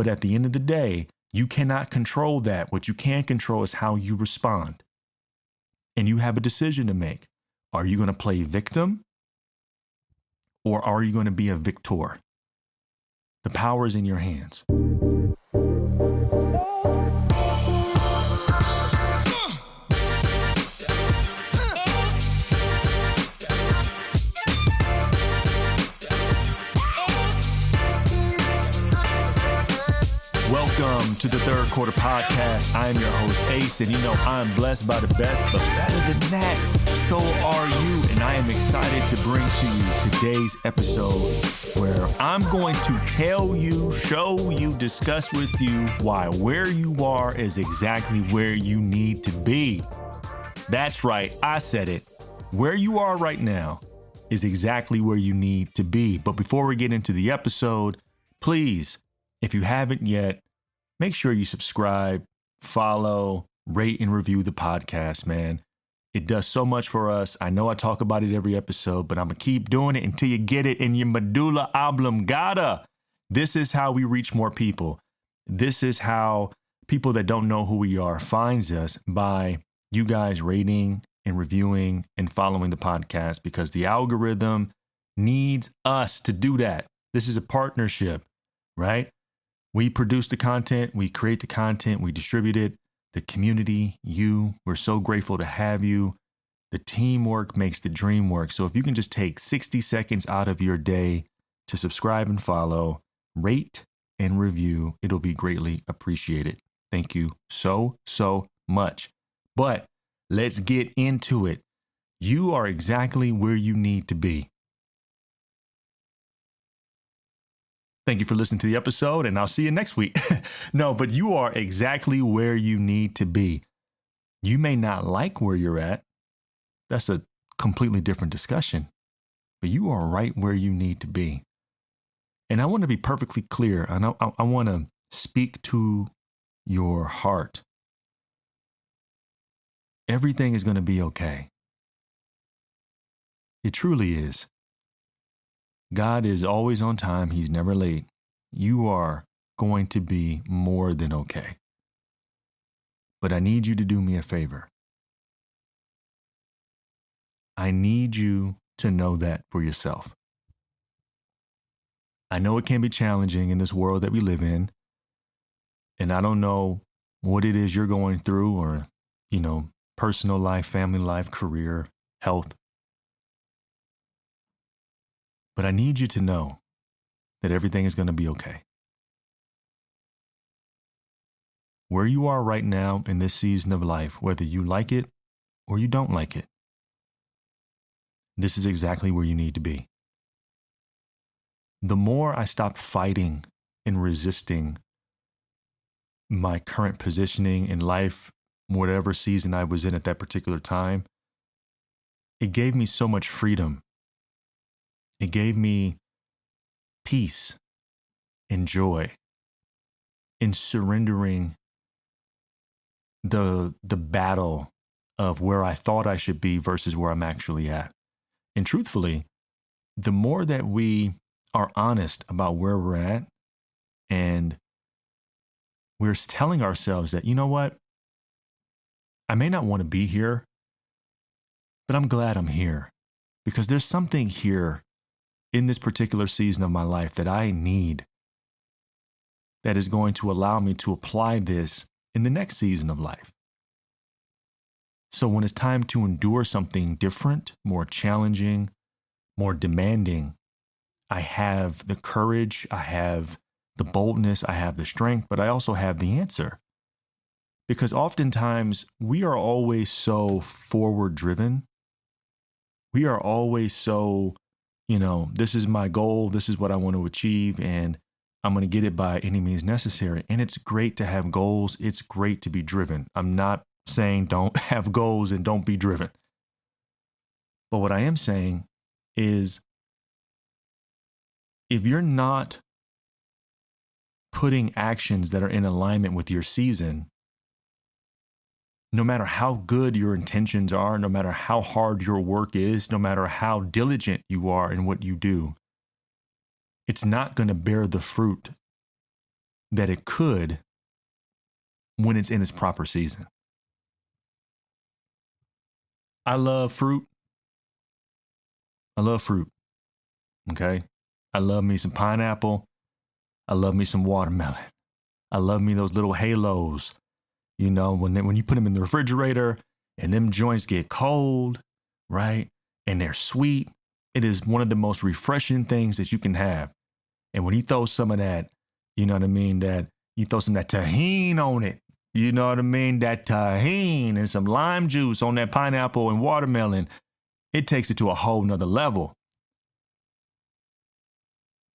But at the end of the day, you cannot control that. What you can control is how you respond. And you have a decision to make. Are you going to play victim? Or are you going to be a victor? The power is in your hands. Welcome to the Third Quarter Podcast. I am your host, Ace, and I'm blessed by the best, but better than that, so are you. And I am excited to bring to you today's episode where I'm going to tell you, show you, discuss with you why where you are is exactly where you need to be. That's right, I said it. Where you are right now is exactly where you need to be. But before we get into the episode, please, if you haven't yet, make sure you subscribe, follow, rate, and review the podcast, man. It does so much for us. I know I talk about it every episode, but I'm going to keep doing it until you get it in your medulla oblongata. This is how we reach more people. This is how people that don't know who we are finds us, by you guys rating and reviewing and following the podcast, because the algorithm needs us to do that. This is a partnership, right? We produce the content, we create the content, we distribute it. The community, we're so grateful to have you. The teamwork makes the dream work. So if you can just take 60 seconds out of your day to subscribe and follow, rate and review, it'll be greatly appreciated. Thank you so much. But let's get into it. You are exactly where you need to be. Thank you for listening to the episode, and I'll see you next week. No, but you are exactly where you need to be. You may not like where you're at. That's a completely different discussion. But you are right where you need to be. And I want to be perfectly clear. And I want to speak to your heart. Everything is going to be okay. It truly is. God is always on time. He's never late. You are going to be more than okay. But I need you to do me a favor. I need you to know that for yourself. I know it can be challenging in this world that we live in. And I don't know what it is you're going through, or, personal life, family life, career, health. But I need you to know that everything is going to be okay. Where you are right now in this season of life, whether you like it or you don't like it, this is exactly where you need to be. The more I stopped fighting and resisting my current positioning in life, whatever season I was in at that particular time, it gave me so much freedom. It gave me peace and joy in surrendering the battle of where I thought I should be versus where I'm actually at. And truthfully, the more that we are honest about where we're at, and we're telling ourselves that, you know what, I may not want to be here, but I'm glad I'm here, because there's something here in this particular season of my life that I need, that is going to allow me to apply this in the next season of life. So when it's time to endure something different, more challenging, more demanding, I have the courage, I have the boldness, I have the strength, but I also have the answer. Because oftentimes we are always so forward driven. We are always so, this is my goal, this is what I want to achieve, and I'm going to get it by any means necessary. And it's great to have goals. It's great to be driven. I'm not saying don't have goals and don't be driven. But what I am saying is, if you're not putting actions that are in alignment with your season, no matter how good your intentions are, no matter how hard your work is, no matter how diligent you are in what you do, it's not going to bear the fruit that it could when it's in its proper season. I love fruit. I love fruit. Okay. I love me some pineapple. I love me some watermelon. I love me those little halos. You know, when you put them in the refrigerator and them joints get cold, right? And they're sweet. It is one of the most refreshing things that you can have. And when you throw some of that, you know what I mean, that you throw some of that tahini on it, you know what I mean, that tahini and some lime juice on that pineapple and watermelon, it takes it to a whole nother level.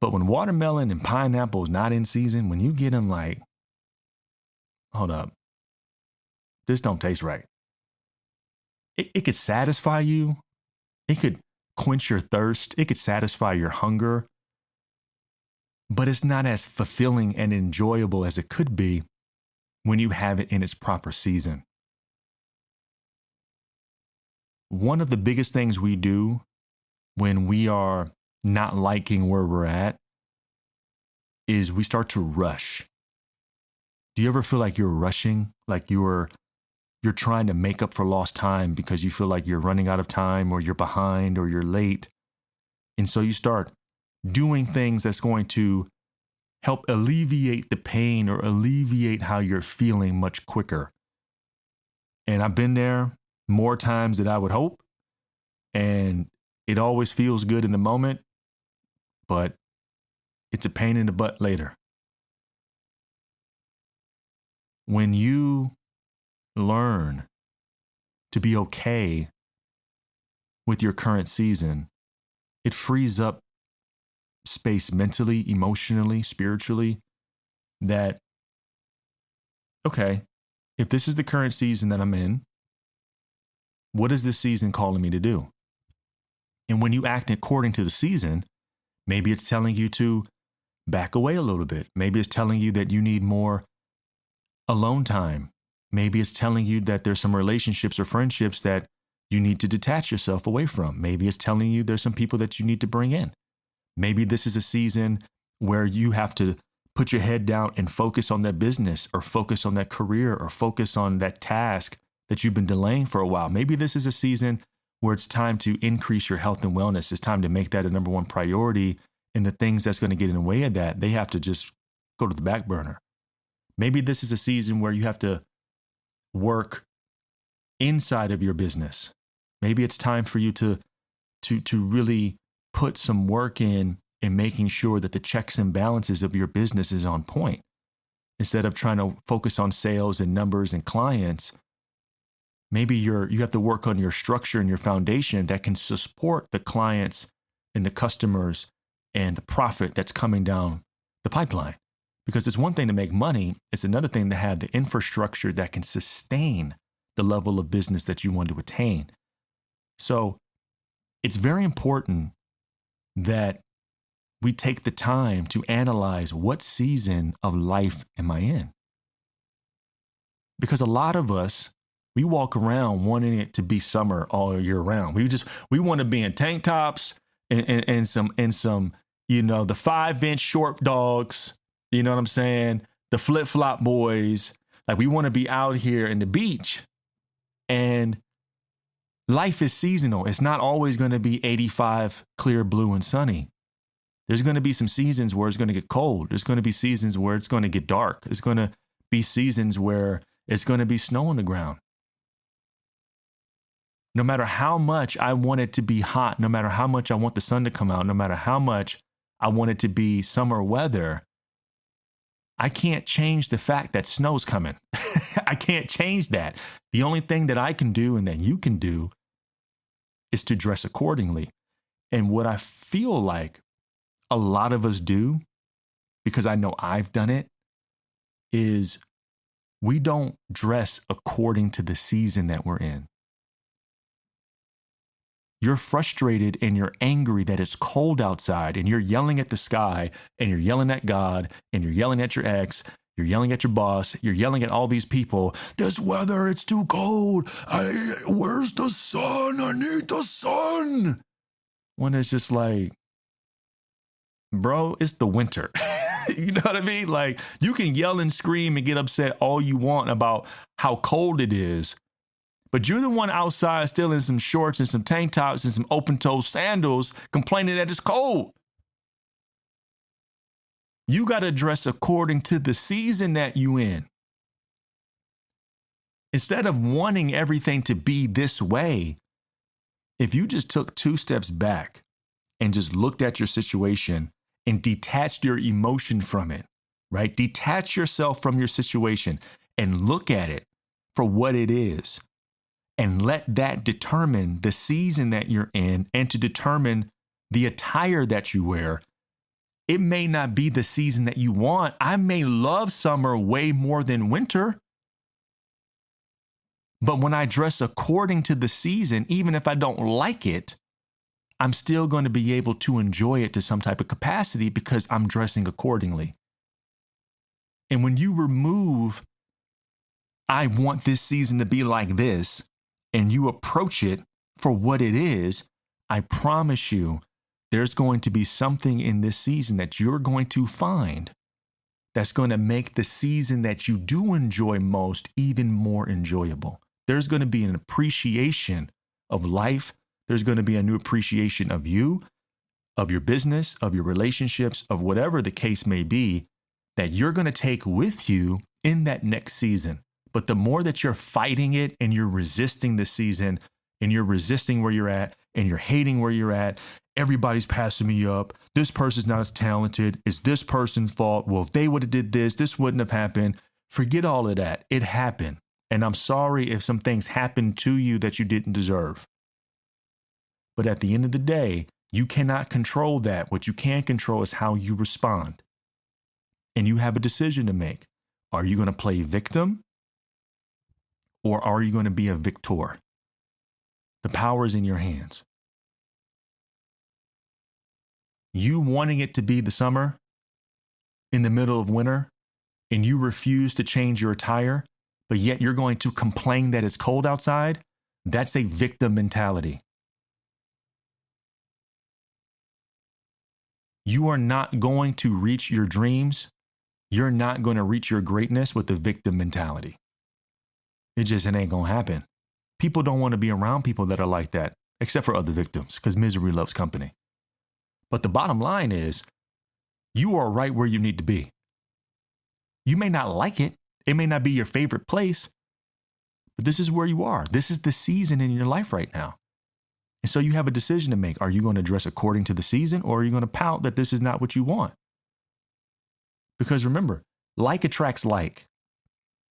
But when watermelon and pineapple is not in season, when you get them like, hold up, this don't taste right. It could satisfy you. It could quench your thirst. It could satisfy your hunger. But it's not as fulfilling and enjoyable as it could be when you have it in its proper season. One of the biggest things we do when we are not liking where we're at is we start to rush. Do you ever feel like you're rushing? Like you're trying to make up for lost time because you feel like you're running out of time or you're behind or you're late. And so you start doing things that's going to help alleviate the pain or alleviate how you're feeling much quicker. And I've been there more times than I would hope. And it always feels good in the moment, but it's a pain in the butt later. When you learn to be okay with your current season, it frees up space mentally, emotionally, spiritually, that, okay, if this is the current season that I'm in, what is this season calling me to do? And when you act according to the season, maybe it's telling you to back away a little bit. Maybe it's telling you that you need more alone time. Maybe it's telling you that there's some relationships or friendships that you need to detach yourself away from. Maybe it's telling you there's some people that you need to bring in. Maybe this is a season where you have to put your head down and focus on that business or focus on that career or focus on that task that you've been delaying for a while. Maybe this is a season where it's time to increase your health and wellness. It's time to make that a number one priority. And the things that's going to get in the way of that, they have to just go to the back burner. Maybe this is a season where you have to work inside of your business. Maybe it's time for you to really put some work in making sure that the checks and balances of your business is on point. Instead of trying to focus on sales and numbers and clients, maybe you have to work on your structure and your foundation that can support the clients and the customers and the profit that's coming down the pipeline. Because it's one thing to make money, it's another thing to have the infrastructure that can sustain the level of business that you want to attain. So it's very important that we take the time to analyze what season of life am I in? Because a lot of us, we walk around wanting it to be summer all year round. We want to be in tank tops and some, the 5-inch short dogs, you know what I'm saying? The flip-flop boys. Like we want to be out here in the beach. And life is seasonal. It's not always going to be 85, clear, blue, and sunny. There's going to be some seasons where it's going to get cold. There's going to be seasons where it's going to get dark. There's going to be seasons where it's going to be snow on the ground. No matter how much I want it to be hot, no matter how much I want the sun to come out, no matter how much I want it to be summer weather, I can't change the fact that snow's coming. I can't change that. The only thing that I can do and that you can do is to dress accordingly. And what I feel like a lot of us do, because I know I've done it, is we don't dress according to the season that we're in. You're frustrated and you're angry that it's cold outside and you're yelling at the sky and you're yelling at God and you're yelling at your ex, you're yelling at your boss, you're yelling at all these people. This weather, it's too cold. Where's the sun? I need the sun. When it's just like, bro, it's the winter. You know what I mean? Like, you can yell and scream and get upset all you want about how cold it is, but you're the one outside still in some shorts and some tank tops and some open-toe sandals complaining that it's cold. You got to dress according to the season that you in. Instead of wanting everything to be this way, if you just took 2 steps back and just looked at your situation and detached your emotion from it, right? Detach yourself from your situation and look at it for what it is. And let that determine the season that you're in and to determine the attire that you wear. It may not be the season that you want. I may love summer way more than winter. But when I dress according to the season, even if I don't like it, I'm still going to be able to enjoy it to some type of capacity because I'm dressing accordingly. And when you remove, I want this season to be like this, and you approach it for what it is, I promise you, there's going to be something in this season that you're going to find that's going to make the season that you do enjoy most even more enjoyable. There's going to be an appreciation of life. There's going to be a new appreciation of you, of your business, of your relationships, of whatever the case may be, that you're going to take with you in that next season. But the more that you're fighting it and you're resisting the season and you're resisting where you're at and you're hating where you're at, everybody's passing me up. This person's not as talented. It's this person's fault. Well, if they would have did this, this wouldn't have happened. Forget all of that. It happened. And I'm sorry if some things happened to you that you didn't deserve. But at the end of the day, you cannot control that. What you can control is how you respond. And you have a decision to make. Are you going to play victim? Or are you going to be a victor? The power is in your hands. You wanting it to be the summer in the middle of winter, and you refuse to change your attire, but yet you're going to complain that it's cold outside, that's a victim mentality. You are not going to reach your dreams. You're not going to reach your greatness with the victim mentality. It ain't going to happen. People don't want to be around people that are like that, except for other victims, because misery loves company. But the bottom line is, you are right where you need to be. You may not like it. It may not be your favorite place, but this is where you are. This is the season in your life right now. And so you have a decision to make. Are you going to dress according to the season, or are you going to pout that this is not what you want? Because remember, like attracts like.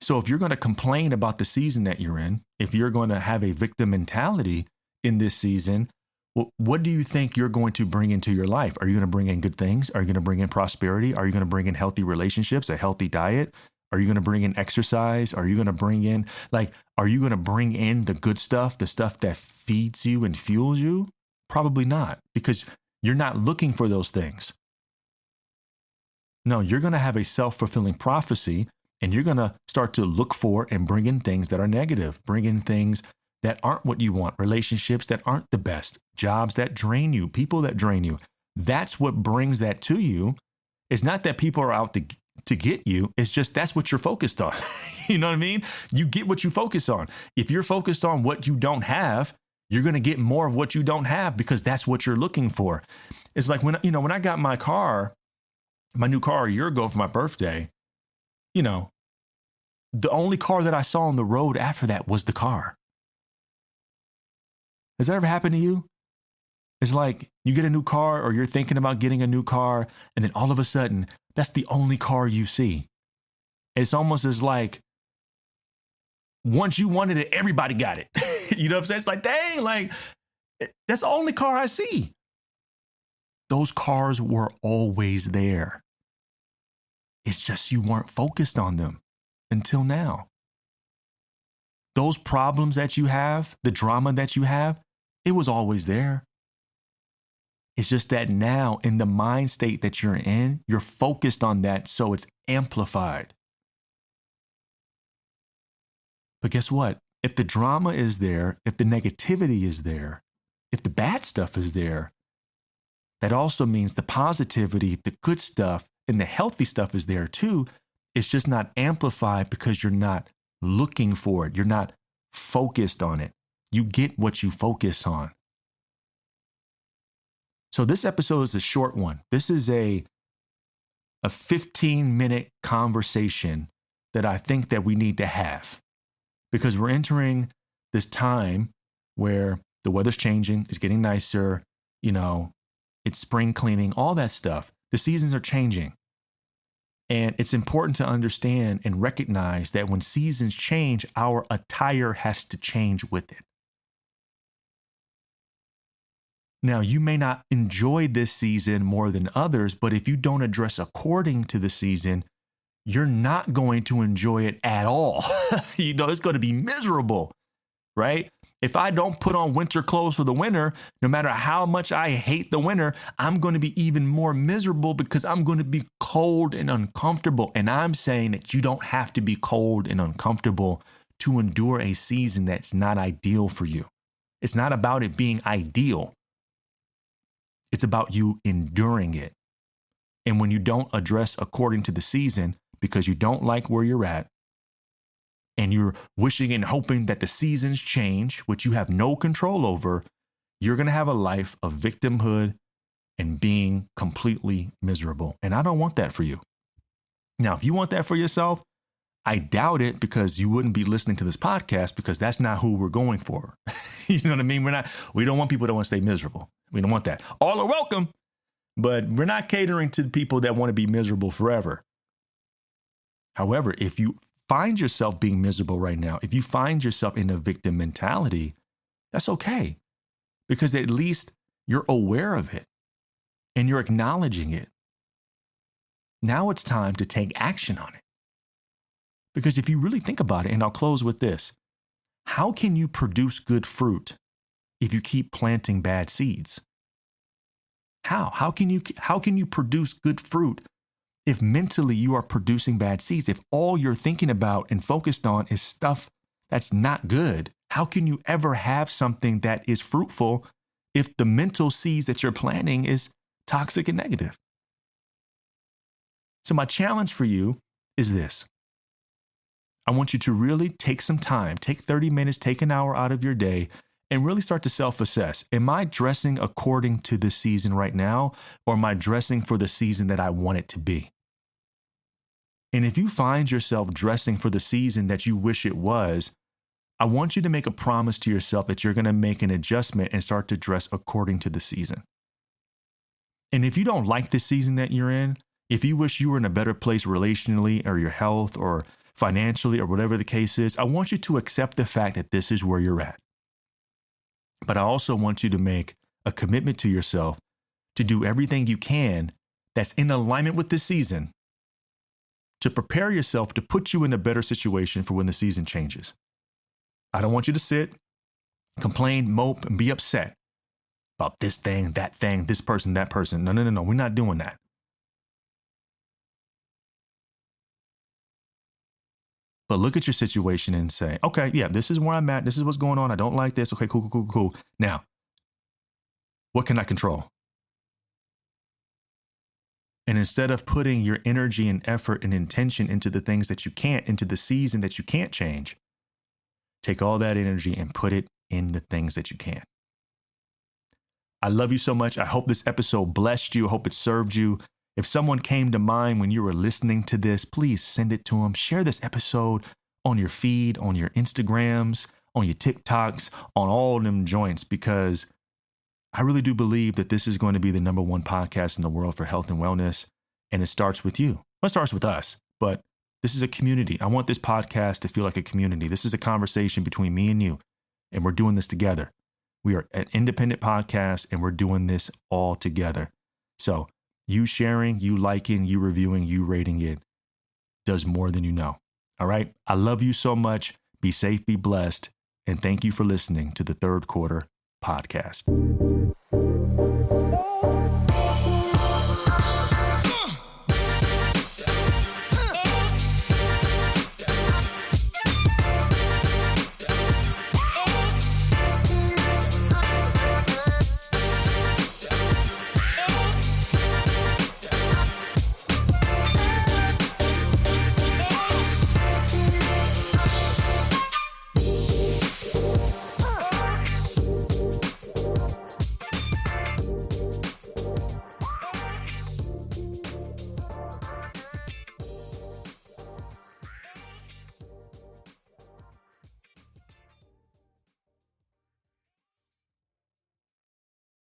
So if you're going to complain about the season that you're in, if you're going to have a victim mentality in this season, what do you think you're going to bring into your life? Are you going to bring in good things? Are you going to bring in prosperity? Are you going to bring in healthy relationships, a healthy diet? Are you going to bring in exercise? Are you going to bring in, are you going to bring in the good stuff, the stuff that feeds you and fuels you? Probably not, because you're not looking for those things. No, you're going to have a self-fulfilling prophecy, and you're going to start to look for and bring in things that are negative, bring in things that aren't what you want, relationships that aren't the best, jobs that drain you, people that drain you. That's what brings that to you. It's not that people are out to get you. It's just that's what you're focused on. You know what I mean? You get what you focus on. If you're focused on what you don't have, you're going to get more of what you don't have because that's what you're looking for. It's like when I got my new car a year ago for my birthday, the only car that I saw on the road after that was the car. Has that ever happened to you? It's like you get a new car or you're thinking about getting a new car, and then all of a sudden, that's the only car you see. It's almost as like once you wanted it, everybody got it. You know what I'm saying? It's like, dang, that's the only car I see. Those cars were always there. It's just you weren't focused on them until now. Those problems that you have, the drama that you have, it was always there. It's just that now in the mind state that you're in, you're focused on that, so it's amplified. But guess what? If the drama is there, if the negativity is there, if the bad stuff is there, that also means the positivity, the good stuff and the healthy stuff is there too. It's just not amplified because you're not looking for it. You're not focused on it. You get what you focus on. So this episode is a short one. This is a 15-minute conversation that I think that we need to have, because we're entering this time where the weather's changing, it's getting nicer, it's spring cleaning, all that stuff. The seasons are changing. And it's important to understand and recognize that when seasons change, our attire has to change with it. Now, you may not enjoy this season more than others, but if you don't address according to the season, you're not going to enjoy it at all. It's going to be miserable, right? If I don't put on winter clothes for the winter, no matter how much I hate the winter, I'm going to be even more miserable because I'm going to be cold and uncomfortable. And I'm saying that you don't have to be cold and uncomfortable to endure a season that's not ideal for you. It's not about it being ideal. It's about you enduring it. And when you don't address according to the season because you don't like where you're at, and you're wishing and hoping that the seasons change, which you have no control over, you're going to have a life of victimhood and being completely miserable. And I don't want that for you. Now, if you want that for yourself, I doubt it, because you wouldn't be listening to this podcast, because that's not who we're going for. You know what I mean? We don't want people that want to stay miserable. We don't want that. All are welcome, but we're not catering to people that want to be miserable forever. However, if you find yourself being miserable right now, if you find yourself in a victim mentality, that's okay, because at least you're aware of it and you're acknowledging it. Now it's time to take action on it. Because if you really think about it, and I'll close with this, how can you produce good fruit if you keep planting bad seeds? How can you produce good fruit if mentally you are producing bad seeds? If all you're thinking about and focused on is stuff that's not good, how can you ever have something that is fruitful if the mental seeds that you're planting is toxic and negative? So my challenge for you is this. I want you to really take some time, take 30 minutes, take an hour out of your day, and really start to self-assess. Am I dressing according to this season right now, or am I dressing for the season that I want it to be? And if you find yourself dressing for the season that you wish it was, I want you to make a promise to yourself that you're going to make an adjustment and start to dress according to the season. And if you don't like the season that you're in, if you wish you were in a better place relationally or your health or financially or whatever the case is, I want you to accept the fact that this is where you're at. But I also want you to make a commitment to yourself to do everything you can that's in alignment with this season to prepare yourself to put you in a better situation for when the season changes. I don't want you to sit, complain, mope, and be upset about this thing, this person, that person. No. We're not doing that. But look at your situation and say, okay, yeah, this is where I'm at. This is what's going on. I don't like this. Okay, cool. Now, what can I control? And instead of putting your energy and effort and intention into the things that you can't, into the season that you can't change, take all that energy and put it in the things that you can. I love you so much. I hope this episode blessed you. I hope it served you. If someone came to mind when you were listening to this, please send it to them. Share this episode on your feed, on your Instagrams, on your TikToks, on all them joints, because I really do believe that this is going to be the number one podcast in the world for health and wellness. And it starts with you. Well, it starts with us, but this is a community. I want this podcast to feel like a community. This is a conversation between me and you, and we're doing this together. We are an independent podcast, and we're doing this all together. So you sharing, you liking, you reviewing, you rating it does more than you know. All right. I love you so much. Be safe, be blessed. And thank you for listening to the Third Quarter Podcast.